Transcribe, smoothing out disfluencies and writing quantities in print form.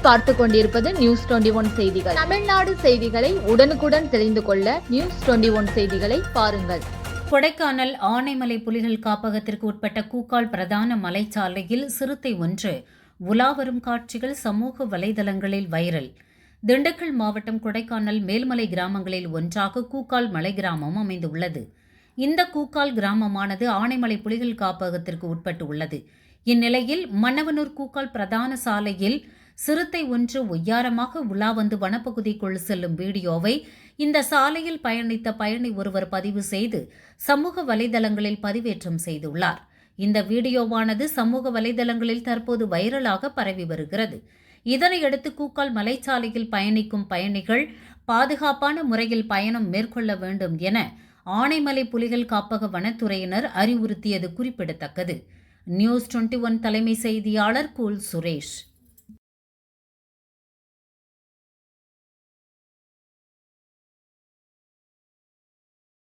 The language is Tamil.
நீங்கள் பார்த்துக் கொண்டிருப்பது நியூஸ் 21 செய்திகள். தமிழ்நாடு செய்திகளை உடனுக்குடன் தெரிந்து கொள்ள நியூஸ் 21 செய்திகளை பாருங்கள். கொடைக்கானல் ஆனைமலை புலிகள் காப்பகத்திற்கு உட்பட்ட கூக்கால் பிரதான மலைச்சாலையில் சிறுத்தை ஒன்று உலாவரும் காட்சிகள் சமூக வலைதளங்களில் வைரல். திண்டுக்கல் மாவட்டம் கொடைக்கானல் மேல்மலை கிராமங்களில் ஒன்றாக கூக்கால் மலை கிராமம் அமைந்துள்ளது. இந்த கூக்கால் கிராமமானது ஆனைமலை புலிகள் காப்பகத்திற்கு உட்பட்டு உள்ளது. இந்நிலையில் மன்னவனூர் கூக்கால் பிரதான சாலையில் சிறுத்தை ஒன்று ஒய்யாரமாக உலா வந்து வனப்பகுதிக்குள் செல்லும் வீடியோவை இந்த சாலையில் பயணித்த பயணி ஒருவர் பதிவு செய்து சமூக வலைதளங்களில் பதிவேற்றம் செய்துள்ளார். இந்த வீடியோவானது சமூக வலைதளங்களில் தற்போது வைரலாக பரவி வருகிறது. இதனையடுத்து கூக்கால் மலைச்சாலையில் பயணிக்கும் பயணிகள் பாதுகாப்பான முறையில் பயணம் மேற்கொள்ள வேண்டும் என ஆனைமலை புலிகள் காப்பக வனத்துறையினர் அறிவுறுத்தியது குறிப்பிடத்தக்கது. நியூஸ் 21 தலைமை செய்தியாளர் கூல் சுரேஷ்.